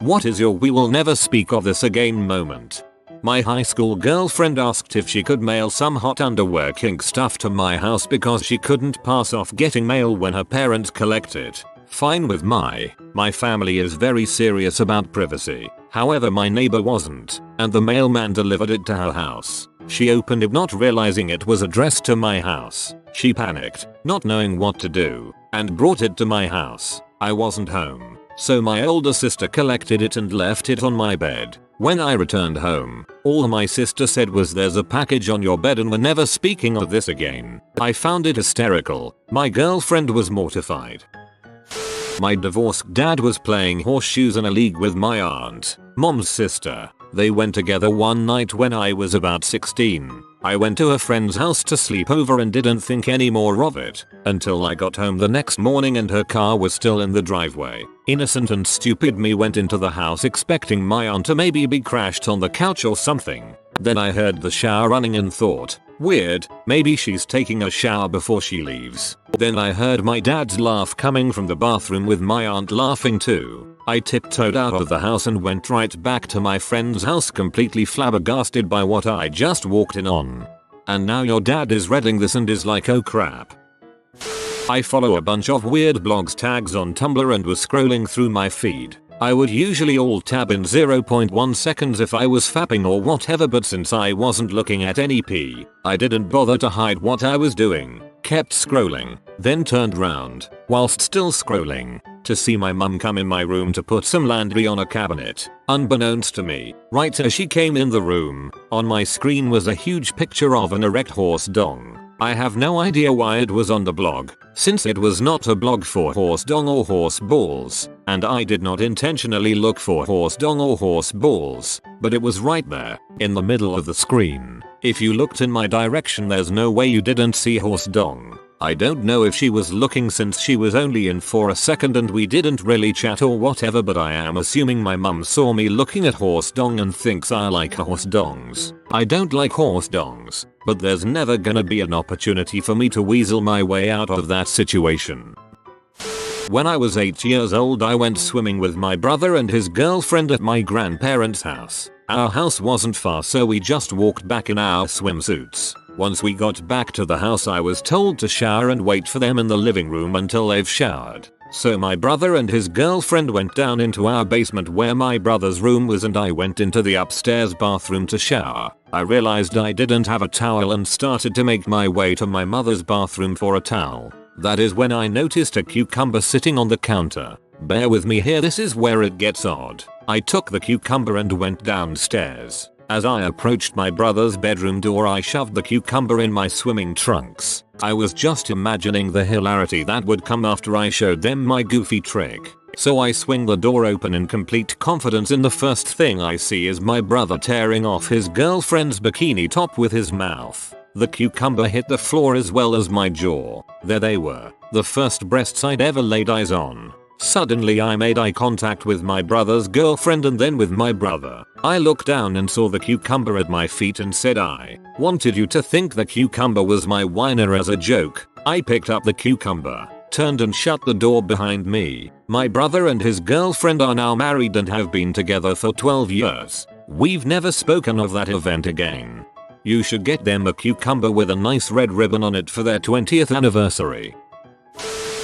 What is your "we will never speak of this again" moment? My high school girlfriend asked if she could mail some hot underwear kink stuff to my house because she couldn't pass off getting mail when her parents collect it. Fine with my family is very serious about privacy. However, my neighbor wasn't, and the mailman delivered it to her house. She opened it not realizing it was addressed to my house. She panicked, not knowing what to do, and brought it to my house. I wasn't home, so my older sister collected it and left it on my bed. When I returned home, all my sister said was, "There's a package on your bed and we're never speaking of this again." I found it hysterical. My girlfriend was mortified. My divorced dad was playing horseshoes in a league with my aunt, mom's sister. They went together one night when I was about 16. I went to a friend's house to sleep over and didn't think any more of it until I got home the next morning and her car was still in the driveway. Innocent and stupid me went into the house expecting my aunt to maybe be crashed on the couch or something. Then I heard the shower running and thought, weird, maybe she's taking a shower before she leaves. Then I heard my dad's laugh coming from the bathroom with my aunt laughing too. I tiptoed out of the house and went right back to my friend's house completely flabbergasted by what I just walked in on. And now your dad is reading this and is like, oh crap. I follow a bunch of weird blogs tags on Tumblr and was scrolling through my feed. I would usually alt tab in 0.1 seconds if I was fapping or whatever, but since I wasn't looking at any pee, I didn't bother to hide what I was doing. Kept scrolling, then turned round, whilst still scrolling, to see my mum come in my room to put some laundry on a cabinet. Unbeknownst to me, right as she came in the room, on my screen was a huge picture of an erect horse dong. I have no idea why it was on the blog, since it was not a blog for horse dong or horse balls, and I did not intentionally look for horse dong or horse balls, but it was right there, in the middle of the screen. If you looked in my direction, there's no way you didn't see horse dong. I don't know if she was looking since she was only in for a second and we didn't really chat or whatever, but I am assuming my mum saw me looking at horse dong and thinks I like horse dongs. I don't like horse dongs, but there's never gonna be an opportunity for me to weasel my way out of that situation. When I was 8 years old, I went swimming with my brother and his girlfriend at my grandparents' house. Our house wasn't far, so we just walked back in our swimsuits. Once we got back to the house, I was told to shower and wait for them in the living room until they've showered. So my brother and his girlfriend went down into our basement where my brother's room was, and I went into the upstairs bathroom to shower. I realized I didn't have a towel and started to make my way to my mother's bathroom for a towel. That is when I noticed a cucumber sitting on the counter. Bear with me here, this is where it gets odd. I took the cucumber and went downstairs. As I approached my brother's bedroom door, I shoved the cucumber in my swimming trunks. I was just imagining the hilarity that would come after I showed them my goofy trick. So I swing the door open in complete confidence, and the first thing I see is my brother tearing off his girlfriend's bikini top with his mouth. The cucumber hit the floor as well as my jaw. There they were, the first breasts I'd ever laid eyes on. Suddenly I made eye contact with my brother's girlfriend and then with my brother. I looked down and saw the cucumber at my feet and said, "I wanted you to think the cucumber was my wiener as a joke." I picked up the cucumber, turned and shut the door behind me. My brother and his girlfriend are now married and have been together for 12 years. We've never spoken of that event again. You should get them a cucumber with a nice red ribbon on it for their 20th anniversary.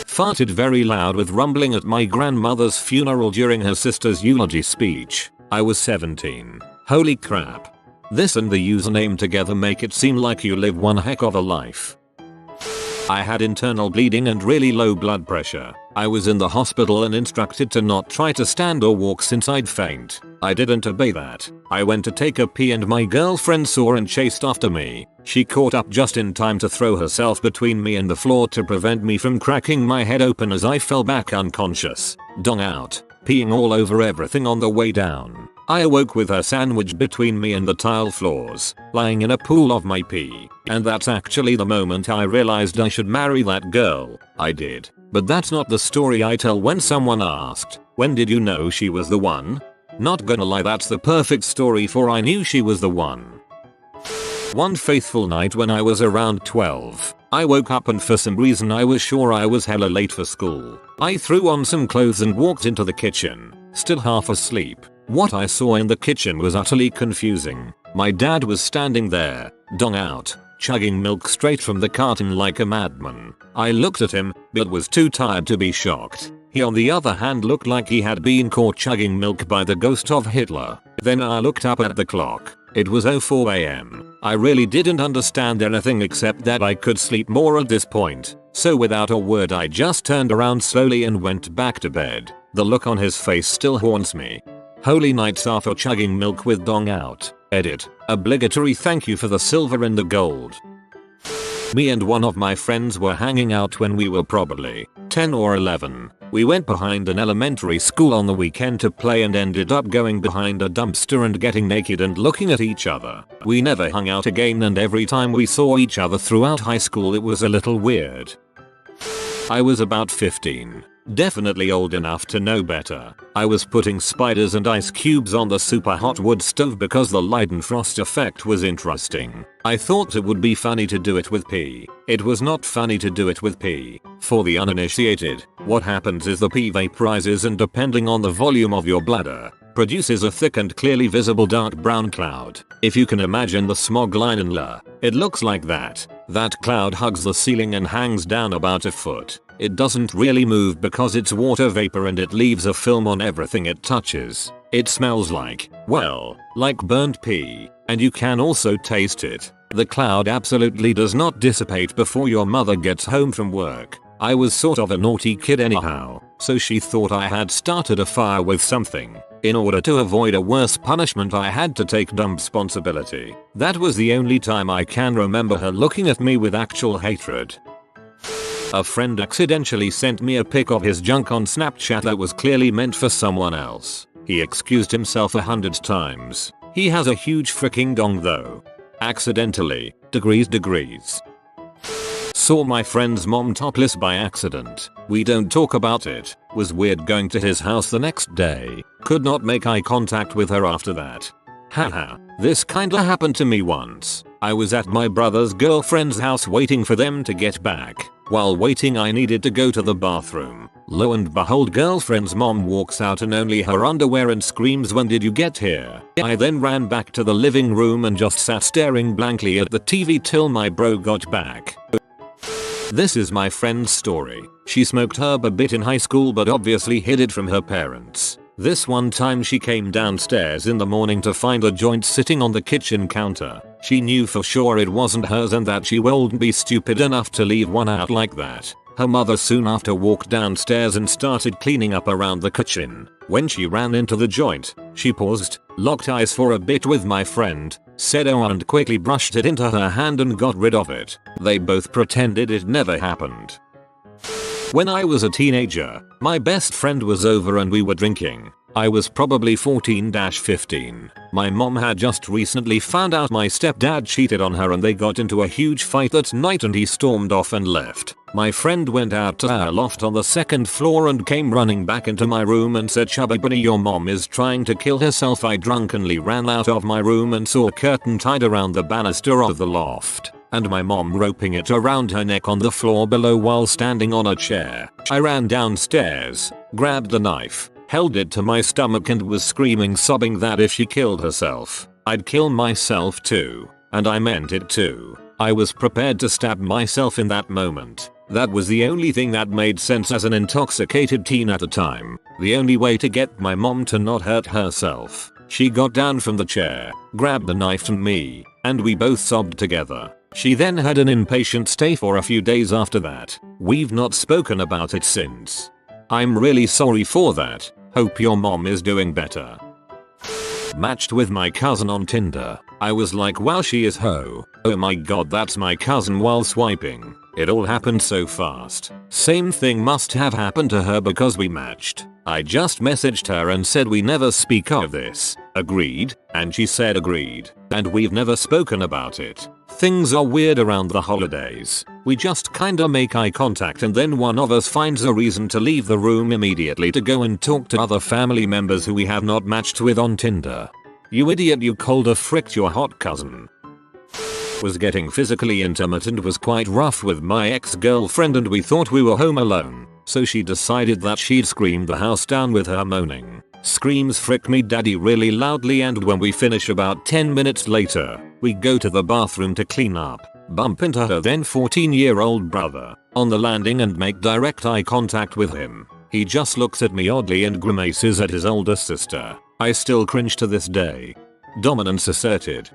Farted very loud with rumbling at my grandmother's funeral during her sister's eulogy speech. I was 17. Holy crap. This and the username together make it seem like you live one heck of a life. I had internal bleeding and really low blood pressure. I was in the hospital and instructed to not try to stand or walk since I'd faint. I didn't obey that. I went to take a pee and my girlfriend saw and chased after me. She caught up just in time to throw herself between me and the floor to prevent me from cracking my head open as I fell back unconscious, dong out, peeing all over everything on the way down. I awoke with her sandwiched between me and the tile floors, lying in a pool of my pee. And that's actually the moment I realized I should marry that girl. I did. But that's not the story I tell when someone asked, "When did you know she was the one?" Not gonna lie, that's the perfect story for I knew she was the one. One faithful night when I was around 12, I woke up and for some reason I was sure I was hella late for school. I threw on some clothes and walked into the kitchen. still half asleep. What I saw in the kitchen was utterly confusing. My dad was standing there, dong out, chugging milk straight from the carton like a madman. I looked at him, but was too tired to be shocked. He on the other hand looked like he had been caught chugging milk by the ghost of Hitler. Then I looked up at the clock. It was 04 AM. I really didn't understand anything except that I could sleep more at this point. So without a word I just turned around slowly and went back to bed. The look on his face still haunts me. Holy nights after chugging milk with dong out. Edit. Obligatory thank you for the silver and the gold. Me and one of my friends were hanging out when we were probably 10 or 11. We went behind an elementary school on the weekend to play and ended up going behind a dumpster and getting naked and looking at each other. We never hung out again, and every time we saw each other throughout high school it was a little weird. I was about 15. Definitely old enough to know better. I was putting spiders and ice cubes on the super hot wood stove because the Leidenfrost effect was interesting. I thought it would be funny to do it with pee. It was not funny to do it with pee. For the uninitiated, what happens is the pee vaporizes and depending on the volume of your bladder, produces a thick and clearly visible dark brown cloud. If you can imagine the smog line in La, it looks like that. That cloud hugs the ceiling and hangs down about a foot. It doesn't really move because it's water vapor and it leaves a film on everything it touches. It smells like, well, like burnt pee, and you can also taste it. The cloud absolutely does not dissipate before your mother gets home from work. I was sort of a naughty kid anyhow, so she thought I had started a fire with something. In order to avoid a worse punishment I had to take dumb responsibility. That was the only time I can remember her looking at me with actual hatred. A friend accidentally sent me a pic of his junk on Snapchat that was clearly meant for someone else. He excused himself 100 times. He has a huge freaking dong though. Accidentally. Degrees. Saw my friend's mom topless by accident. We don't talk about it. Was weird going to his house the next day. Could not make eye contact with her after that. Haha. This kinda happened to me once. I was at my brother's girlfriend's house waiting for them to get back. While waiting I needed to go to the bathroom. Lo and behold, girlfriend's mom walks out in only her underwear and screams, "When did you get here?" I then ran back to the living room and just sat staring blankly at the TV till my bro got back. This is my friend's story. She smoked herb a bit in high school but obviously hid it from her parents. This one time she came downstairs in the morning to find a joint sitting on the kitchen counter. She knew for sure it wasn't hers and that she wouldn't be stupid enough to leave one out like that. Her mother soon after walked downstairs and started cleaning up around the kitchen. When she ran into the joint, she paused, locked eyes for a bit with my friend, said "oh" and quickly brushed it into her hand and got rid of it. They both pretended it never happened. When I was a teenager, my best friend was over and we were drinking. I was probably 14-15. My mom had just recently found out my stepdad cheated on her and they got into a huge fight that night and he stormed off and left. My friend went out to our loft on the second floor and came running back into my room and said, "Chubby bunny, your mom is trying to kill herself." I drunkenly ran out of my room and saw a curtain tied around the banister of the loft, and my mom roping it around her neck on the floor below while standing on a chair. I ran downstairs, grabbed the knife, held it to my stomach and was screaming, sobbing that if she killed herself, I'd kill myself too. And I meant it too. I was prepared to stab myself in that moment. That was the only thing that made sense as an intoxicated teen at the time. The only way to get my mom to not hurt herself. She got down from the chair, grabbed the knife and me, and we both sobbed together. She then had an inpatient stay for a few days after that. We've not spoken about it since. I'm really sorry for that. Hope your mom is doing better. Matched with my cousin on Tinder. I was like, wow, she is ho. Oh my god, that's my cousin, while swiping. It all happened so fast. Same thing must have happened to her because we matched. I just messaged her and said we never speak of this. Agreed? And she said agreed. And we've never spoken about it. Things are weird around the holidays. We just kinda make eye contact and then one of us finds a reason to leave the room immediately to go and talk to other family members who we have not matched with on Tinder. You idiot, you colder fricked your hot cousin. Was getting physically intimate and was quite rough with my ex-girlfriend and we thought we were home alone. So she decided that she'd scream the house down with her moaning. screams "frick me daddy" really loudly, and when we finish about 10 minutes later, we go to the bathroom to clean up, bump into her then 14-year-old brother on the landing and make direct eye contact with him. He just looks at me oddly and grimaces at his older sister. I still cringe to this day. Dominance asserted.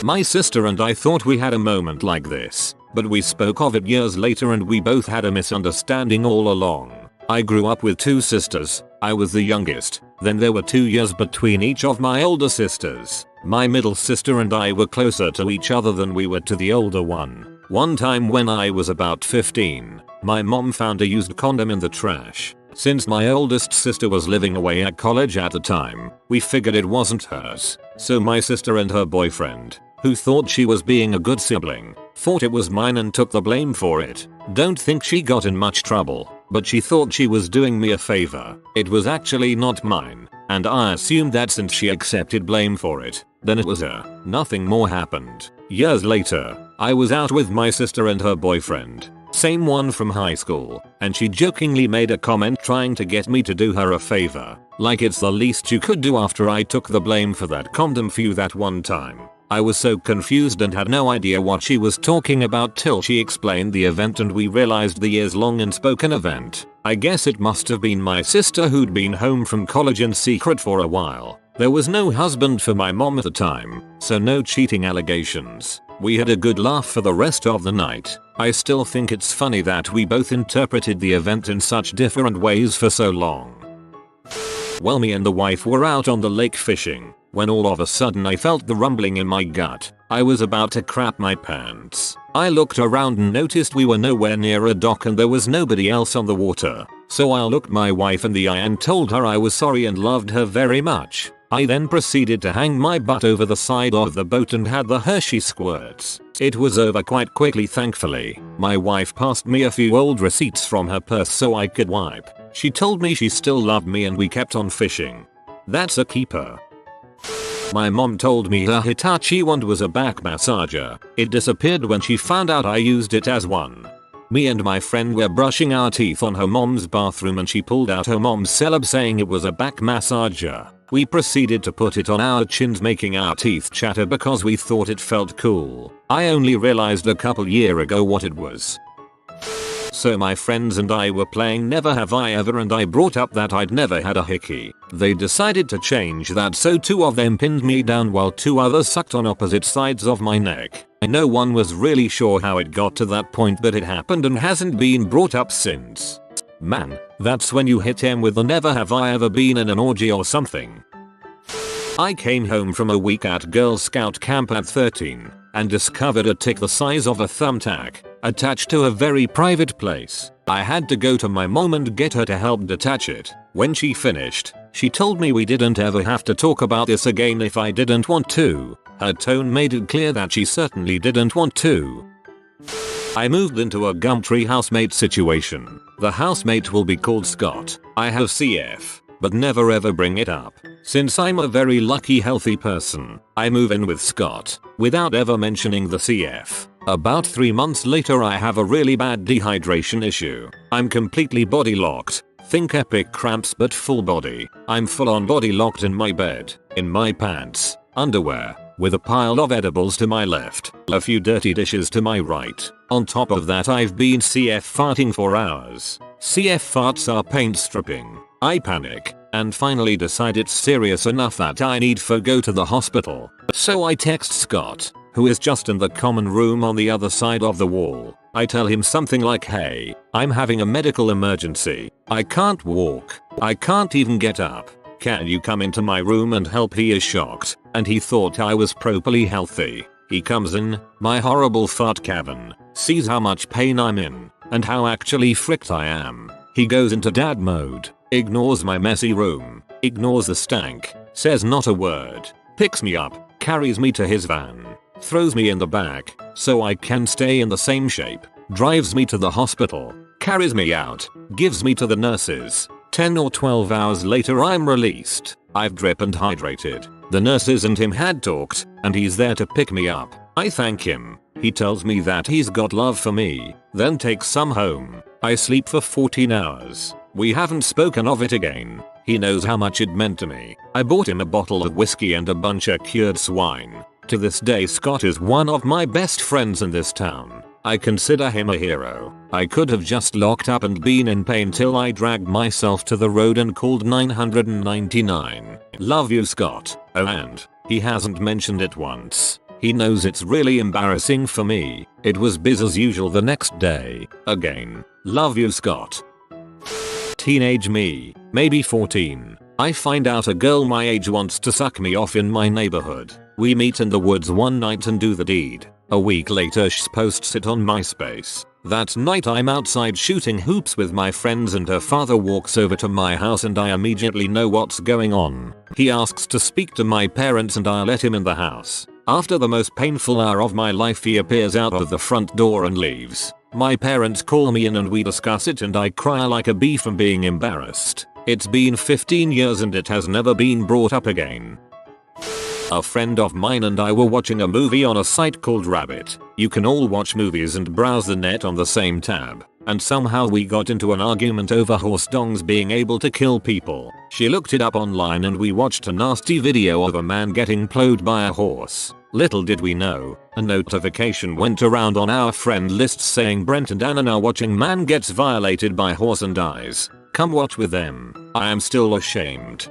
My sister and I thought we had a moment like this, but we spoke of it years later and we both had a misunderstanding all along. I grew up with two sisters. I was the youngest. Then there were 2 years between each of my older sisters. My middle sister and I were closer to each other than we were to the older one. One time when I was about 15, my mom found a used condom in the trash. Since my oldest sister was living away at college at the time, we figured it wasn't hers. So my sister and her boyfriend, who thought she was being a good sibling, thought it was mine and took the blame for it. Don't think she got in much trouble, but she thought she was doing me a favor. It was actually not mine, and I assumed that since she accepted blame for it, then it was her. Nothing more happened. Years later, I was out with my sister and her boyfriend, same one from high school, and she jokingly made a comment trying to get me to do her a favor, like it's the least you could do after I took the blame for that condom for you that one time. I was so confused and had no idea what she was talking about till she explained the event and we realized the years-long unspoken event. I guess it must have been my sister who'd been home from college in secret for a while. There was no husband for my mom at the time, so no cheating allegations. We had a good laugh for the rest of the night. I still think it's funny that we both interpreted the event in such different ways for so long. Well, me and the wife were out on the lake fishing, when all of a sudden I felt the rumbling in my gut. I was about to crap my pants. I looked around and noticed we were nowhere near a dock and there was nobody else on the water. So I looked my wife in the eye and told her I was sorry and loved her very much. I then proceeded to hang my butt over the side of the boat and had the Hershey squirts. It was over quite quickly, thankfully. My wife passed me a few old receipts from her purse so I could wipe. She told me she still loved me and we kept on fishing. That's a keeper. My mom told me her Hitachi wand was a back massager. It disappeared when she found out I used it as one. Me and my friend were brushing our teeth on her mom's bathroom and she pulled out her mom's celeb saying it was a back massager. We proceeded to put it on our chins making our teeth chatter because we thought it felt cool. I only realized a couple years ago what it was. So my friends and I were playing Never Have I Ever and I brought up that I'd never had a hickey. They decided to change that, so 2 of them pinned me down while 2 others sucked on opposite sides of my neck. No one was really sure how it got to that point, but it happened and hasn't been brought up since. Man, that's when you hit him with the Never Have I Ever been in an orgy or something. I came home from a week at Girl Scout camp at 13 and discovered a tick the size of a thumbtack attached to a very private place. I had to go to my mom and get her to help detach it. When she finished, she told me we didn't ever have to talk about this again if I didn't want to. Her tone made it clear that she certainly didn't want to. I moved into a Gumtree housemate situation. The housemate will be called Scott. I have CF, but never ever bring it up. Since I'm a very lucky healthy person, I move in with Scott without ever mentioning the CF. About 3 months later I have a really bad dehydration issue. I'm completely body locked. Think epic cramps but full body. I'm full on body locked in my bed, in my pants, underwear, with a pile of edibles to my left, a few dirty dishes to my right. On top of that I've been CF farting for hours. CF farts are paint stripping. I panic and finally decide it's serious enough that I need to go to the hospital. So I text Scott, who is just in the common room on the other side of the wall. I tell him something like, "Hey, I'm having a medical emergency. I can't walk. I can't even get up. Can you come into my room and help?" He is shocked, and he thought I was properly healthy. He comes in, my horrible fart cavern, sees how much pain I'm in, and how actually fricked I am. He goes into dad mode, ignores my messy room, ignores the stank, says not a word, picks me up, carries me to his van, throws me in the back so I can stay in the same shape, drives me to the hospital, carries me out, gives me to the nurses. 10 or 12 hours later I'm released. I've drip and hydrated. The nurses and him had talked, and he's there to pick me up. I thank him. He tells me that he's got love for me, then takes some home. I sleep for 14 hours. We haven't spoken of it again. He knows how much it meant to me. I bought him a bottle of whiskey and a bunch of cured swine. To this day Scott is one of my best friends in this town. I consider him a hero. I could have just locked up and been in pain till I dragged myself to the road and called 999. Love you, Scott. Oh, and he hasn't mentioned it once. He knows it's really embarrassing for me. It was biz as usual the next day. Again. Love you, Scott. Teenage me, maybe 14. I find out a girl my age wants to suck me off in my neighborhood. We meet in the woods one night and do the deed. A week later she posts it on MySpace. That night I'm outside shooting hoops with my friends and her father walks over to my house and I immediately know what's going on. He asks to speak to my parents and I let him in the house. After the most painful hour of my life he appears out of the front door and leaves. My parents call me in and we discuss it and I cry like a bee from being embarrassed. It's been 15 years and it has never been brought up again. A friend of mine and I were watching a movie on a site called Rabbit. You can all watch movies and browse the net on the same tab. And somehow we got into an argument over horse dongs being able to kill people. She looked it up online and we watched a nasty video of a man getting plowed by a horse. Little did we know, a notification went around on our friend list saying Brent and Anna are watching man gets violated by horse and dies. Come watch with them. I am still ashamed.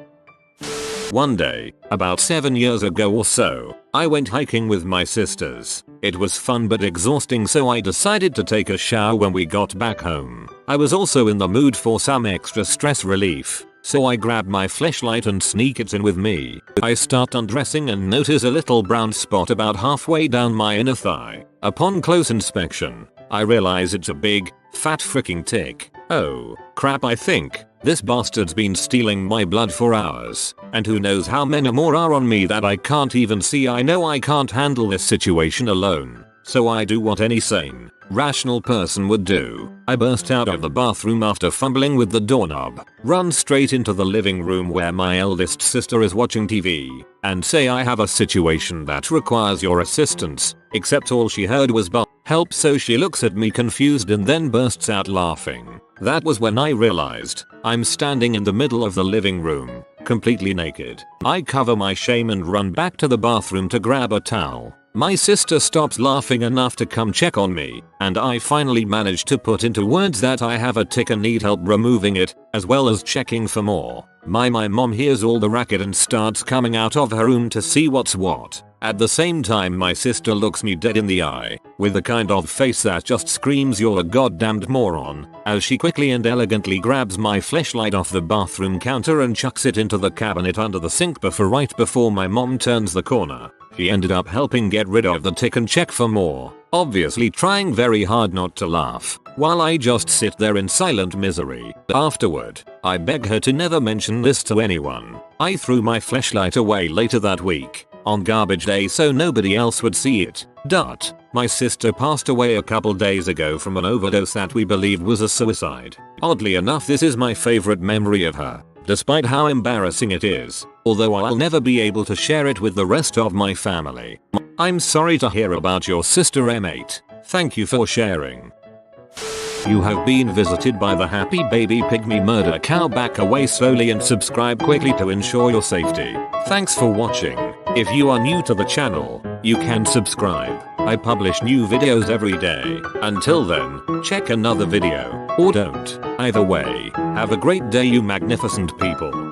One day, about 7 years ago or so, I went hiking with my sisters. It was fun but exhausting so I decided to take a shower when we got back home. I was also in the mood for some extra stress relief, so I grab my flashlight and sneak it in with me. I start undressing and notice a little brown spot about halfway down my inner thigh. Upon close inspection, I realize it's a big, fat freaking tick. Oh, crap, I think this bastard's been stealing my blood for hours, and who knows how many more are on me that I can't even see. I know I can't handle this situation alone, so I do what any sane, rational person would do. I burst out of the bathroom after fumbling with the doorknob, run straight into the living room where my eldest sister is watching TV, and say I have a situation that requires your assistance, except all she heard was help, so she looks at me confused and then bursts out laughing. That was when I realized I'm standing in the middle of the living room, completely naked. I cover my shame and run back to the bathroom to grab a towel. My sister stops laughing enough to come check on me, and I finally manage to put into words that I have a tick and need help removing it, as well as checking for more. My mom hears all the racket and starts coming out of her room to see what's what. At the same time my sister looks me dead in the eye, with the kind of face that just screams you're a goddamned moron, as she quickly and elegantly grabs my flashlight off the bathroom counter and chucks it into the cabinet under the sink right before my mom turns the corner. She ended up helping get rid of the tick and check for more, obviously trying very hard not to laugh, while I just sit there in silent misery. Afterward, I beg her to never mention this to anyone. I threw my flashlight away later that week, on garbage day, so nobody else would see it. My sister passed away a couple days ago from an overdose that we believed was a suicide. Oddly enough, this is my favorite memory of her, despite how embarrassing it is, although I'll never be able to share it with the rest of my family. I'm sorry to hear about your sister, M8. Thank you for sharing. You have been visited by the happy baby pygmy murder cow. Back away slowly and subscribe quickly to ensure your safety. Thanks for watching. If you are new to the channel, you can subscribe. I publish new videos every day. Until then, check another video, or don't. Either way, have a great day, you magnificent people.